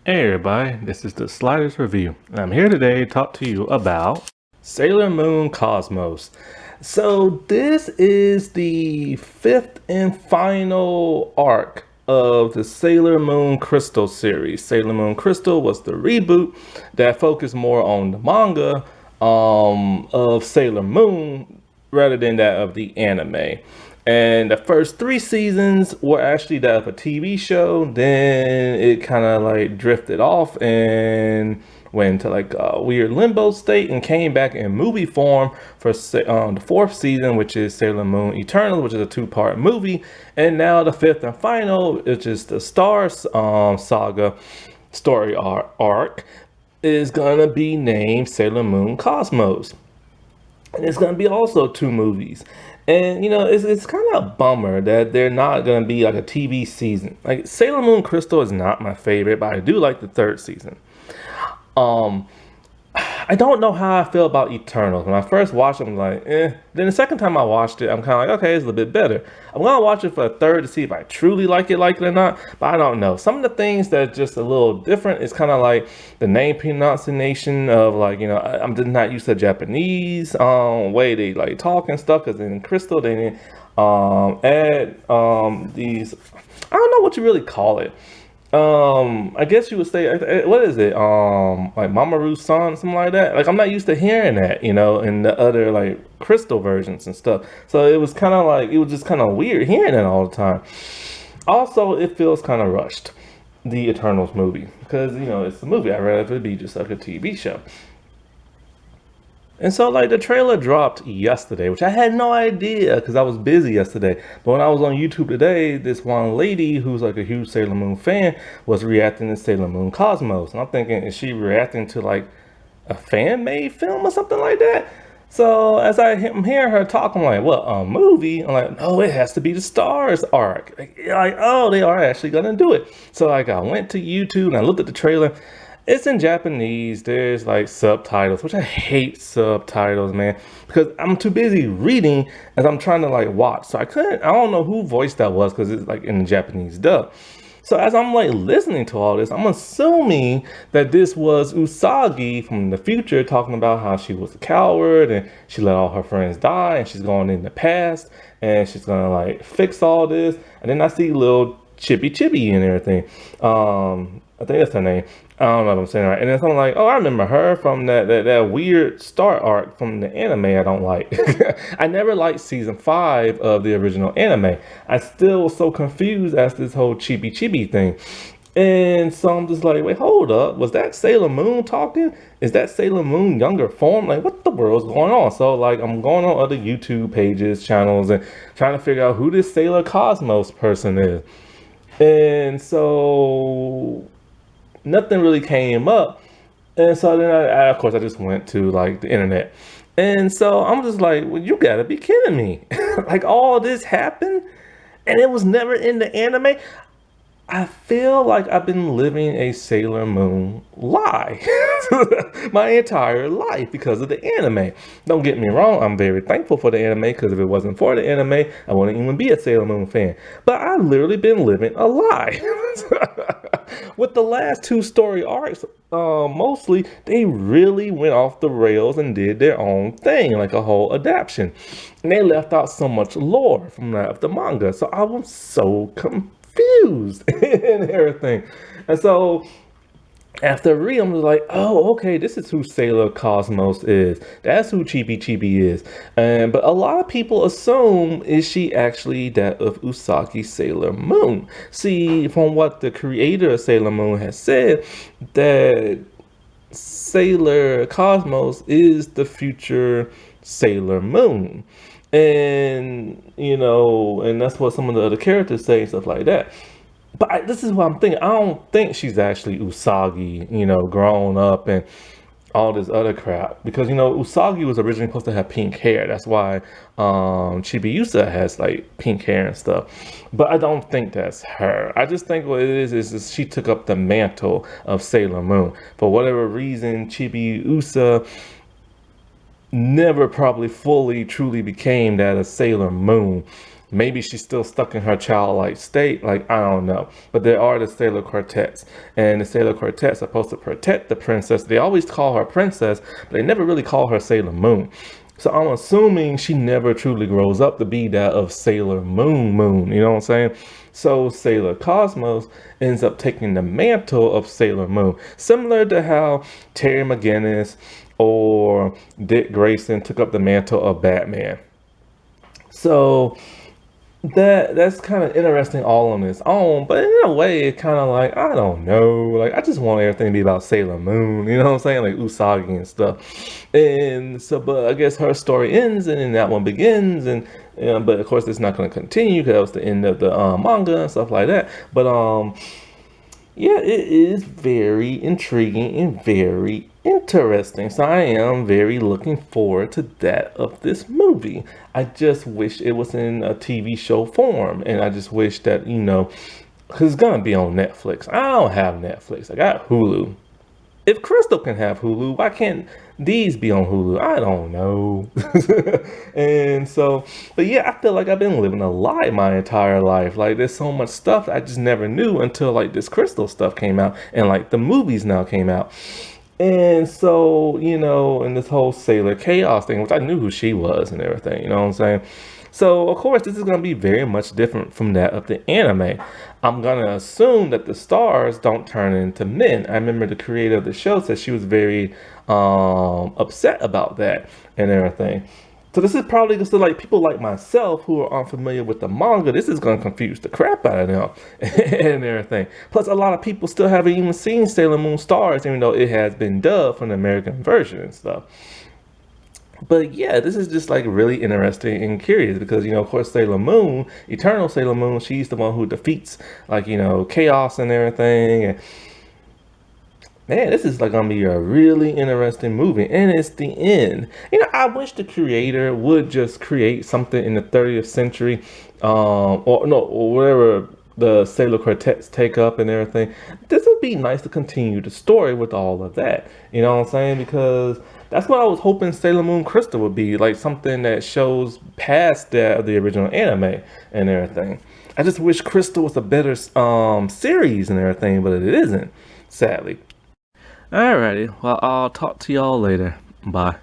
Hey everybody, this is the Sliders Review, and I'm here today to talk to you about Sailor Moon Cosmos. So this is the fifth and final arc of the Sailor Moon Crystal series. Sailor Moon Crystal was the reboot that focused more on the manga of Sailor Moon rather than that of the anime. And the first three seasons were actually that of a TV show. Then it kind of like drifted off and went into like a weird limbo state and came back in movie form for the fourth season, which is Sailor Moon Eternal, which is a two-part movie. And now the fifth and final, which is the Stars Saga story arc, is gonna be named Sailor Moon Cosmos. And it's gonna be also two movies. And it's kind of a bummer that they're not gonna be like a TV season. Like Sailor Moon Crystal is not my favorite, but I do like the third season. Um, I don't know how I feel about Eternals. When I first watched it, I'm like, eh. Then the second time I watched it, I'm kind of like, okay, it's a little bit better. I'm gonna watch it for a third to see if I truly like it or not. But I don't know. Some of the things that just a little different is kind of like the name pronunciation of like, I'm just not used to Japanese way they like talk and stuff. Because in Crystal, they didn't add these. I don't know what you really call it. I guess you would say, what is it? Like Mamoru's son, something like that. Like I'm not used to hearing that, in the other like Crystal versions and stuff. So it was kind of like it was just kind of weird hearing it all the time. Also, it feels kind of rushed, the Eternals movie, because it's a movie. I'd rather it be just like a TV show. And so, like, the trailer dropped yesterday, which I had no idea because I was busy yesterday. But when I was on YouTube today, this one lady who's like a huge Sailor Moon fan was reacting to Sailor Moon Cosmos. And I'm thinking, is she reacting to like a fan made film or something like that? So as I'm hearing her talk, I'm like, what, a movie? I'm like, no, it has to be the Stars arc. Like, oh, they are actually gonna do it. So like I went to YouTube and I looked at the trailer. It's in Japanese. There's like subtitles, which I hate subtitles, man, because I'm too busy reading as I'm trying to like watch. So I don't know who voiced that was because it's like in the Japanese dub. So as I'm like listening to all this, I'm assuming that this was Usagi from the future talking about how she was a coward and she let all her friends die and she's going in the past and she's gonna like fix all this. And then I see little Chippy Chippy and everything. I think that's her name. I don't know if I'm saying it right. And then I'm like, oh, I remember her from that weird Star arc from the anime I don't like. I never liked season 5 of the original anime. I still was so confused as this whole Chibi Chibi thing. And so I'm just like, wait, hold up. Was that Sailor Moon talking? Is that Sailor Moon younger form? Like, what the world's going on? So, like, I'm going on other YouTube pages, channels, and trying to figure out who this Sailor Cosmos person is. And so nothing really came up. And so then of course, I just went to like the internet. And so I'm just like, well, you gotta be kidding me. Like all this happened and it was never in the anime. I feel like I've been living a Sailor Moon lie my entire life because of the anime. Don't get me wrong, I'm very thankful for the anime because if it wasn't for the anime, I wouldn't even be a Sailor Moon fan. But I've literally been living a lie. With the last two story arcs, mostly, they really went off the rails and did their own thing, like a whole adaptation. And they left out so much lore from that of the manga. So I was so confused and everything. And so after reading, I'm like, oh, okay, this is who Sailor Cosmos is. That's who Chibi Chibi is. But a lot of people assume, is she actually that of Usagi Sailor Moon? See, from what the creator of Sailor Moon has said, that Sailor Cosmos is the future Sailor Moon. And that's what some of the other characters say and stuff like that. But this is what I'm thinking. I don't think she's actually Usagi, grown up and all this other crap. Because, Usagi was originally supposed to have pink hair. That's why Chibiusa has, like, pink hair and stuff. But I don't think that's her. I just think what it is she took up the mantle of Sailor Moon. For whatever reason, Chibiusa never probably fully, truly became that of Sailor Moon. Maybe she's still stuck in her childlike state. Like, I don't know. But there are the Sailor Quartets. And the Sailor Quartet's supposed to protect the princess. They always call her princess, but they never really call her Sailor Moon. So I'm assuming she never truly grows up to be that of Sailor Moon. You know what I'm saying? So Sailor Cosmos ends up taking the mantle of Sailor Moon. Similar to how Terry McGinnis or Dick Grayson took up the mantle of Batman. So that's kind of interesting all on its own, but in a way it kind of like, I don't know, like I just want everything to be about Sailor Moon, you know what I'm saying, like Usagi and stuff. And so, but I guess her story ends and then that one begins, and but of course it's not going to continue because that was the end of the manga and stuff like that. But yeah, it is very intriguing and very interesting. So I am very looking forward to that of this movie. I just wish it was in a TV show form. And I just wish that, because it's going to be on Netflix. I don't have Netflix. I got Hulu. If Crystal can have Hulu, why can't these be on Hulu? I don't know. And so, but yeah, I feel like I've been living a lie my entire life. Like there's so much stuff I just never knew until like this Crystal stuff came out and like the movies now came out. And so, and this whole Sailor Chaos thing, which I knew who she was and everything, you know what I'm saying? So, of course, this is going to be very much different from that of the anime. I'm going to assume that the stars don't turn into men. I remember the creator of the show said she was very upset about that and everything. So this is probably just like people like myself who are unfamiliar with the manga. This is going to confuse the crap out of them and everything. Plus, a lot of people still haven't even seen Sailor Moon Stars, even though it has been dubbed from the American version and stuff. But yeah, this is just like really interesting and curious because, of course, Sailor Moon, Eternal Sailor Moon, she's the one who defeats like, chaos and everything. And man, this is like gonna be a really interesting movie, and it's the end. I wish the creator would just create something in the 30th century, or no, or whatever the Sailor Quartets take up and everything. This would be nice to continue the story with all of that. You know what I'm saying? Because that's what I was hoping Sailor Moon Crystal would be, like something that shows past that of the original anime and everything. I just wish Crystal was a better series and everything, but it isn't, sadly. Alrighty, well, I'll talk to y'all later. Bye.